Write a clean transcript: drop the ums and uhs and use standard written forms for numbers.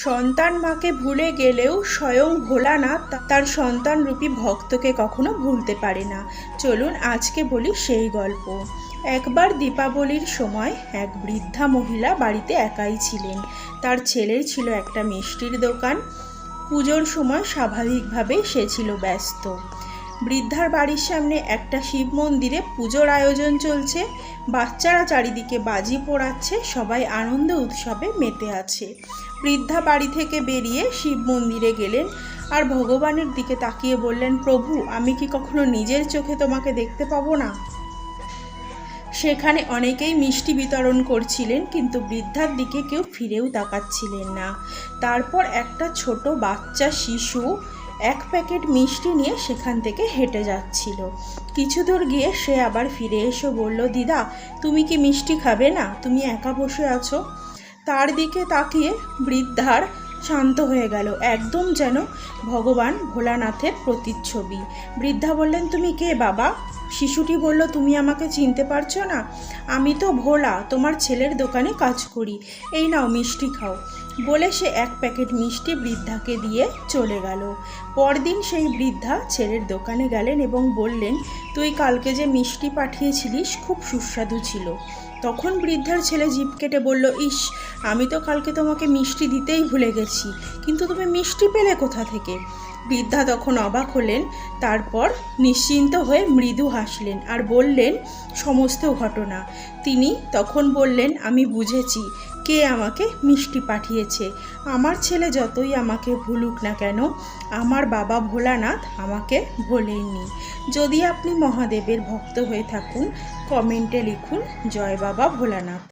সন্তান মাকে ভুলে গেলেও স্বয়ং ভোলানাথ তার সন্তানরূপী ভক্তকে কখনো ভুলতে পারে না। চলুন আজকে বলি সেই গল্প। একবার দীপাবলির সময় এক বৃদ্ধা মহিলা বাড়িতে একাই ছিলেন। তার ছেলের ছিল একটা মিষ্টির দোকান। পুজোর সময় স্বাভাবিকভাবেই সে ছিল ব্যস্ত। বৃদ্ধার বাড়ির সামনে একটা শিব মন্দিরে পুজোর আয়োজন চলছে। বাচ্চারা চারিদিকে বাজি পোড়াচ্ছে, সবাই আনন্দ উৎসবে মেতে আছে। বৃদ্ধা বাড়ি থেকে বেরিয়ে শিব মন্দিরে গেলেন আর ভগবানের দিকে তাকিয়ে বললেন, প্রভু, আমি কি কখনো নিজের চোখে তোমাকে দেখতে পাবো না? সেখানে অনেকেই মিষ্টি বিতরণ করছিলেন, কিন্তু বৃদ্ধার দিকে কেউ ফিরেও তাকাচ্ছিলেন না। তারপর একটা ছোট বাচ্চা শিশু এক প্যাকেট মিষ্টি নিয়ে সেখান থেকে হেঁটে যাচ্ছিল। কিছু দূর গিয়ে সে আবার ফিরে এসে বলল, দিদা, তুমি কি মিষ্টি খাবে না? তুমি একা বসে আছো। তার দিকে তাকিয়ে বৃদ্ধার শান্ত হয়ে গেল, একদম যেন ভগবান ভোলানাথের প্রতিচ্ছবি। বৃদ্ধা বললেন, তুমি কে বাবা? শিশুটি বলল, তুমি আমাকে চিনতে পারছো না? আমি তো ভোলা, তোমার ছেলের দোকানে কাজ করি। এই নাও মিষ্টি খাও। বলে সে এক প্যাকেট মিষ্টি বৃদ্ধাকে দিয়ে চলে গেল। পরদিন সেই বৃদ্ধা ছেলের দোকানে গেলেন এবং বললেন, তুই কালকে যে মিষ্টি পাঠিয়েছিলিস খুব সুস্বাদু ছিল। তখন বৃদ্ধার ছেলে জিভ কেটে বলল, ইস, আমি তো কালকে তোমাকে মিষ্টি দিতেই ভুলে গেছি, কিন্তু তুমি মিষ্টি পেলে কোথা থেকে? বৃদ্ধা তখন অবাক হলেন। তারপর নিশ্চিন্ত হয়ে মৃদু হাসলেন আর বললেন সমস্ত ঘটনা। তিনি তখন বললেন, আমি বুঝেছি কে আমাকে মিষ্টি পাঠিয়েছে। আমার ছেলে যতই আমাকে ভুলুক না কেন, আমার বাবা ভোলানাথ আমাকে ভোলেননি। যদি আপনি মহাদেবের ভক্ত হয়ে থাকুন, কমেন্টে লিখুন, জয় বাবা ভোলানাথ।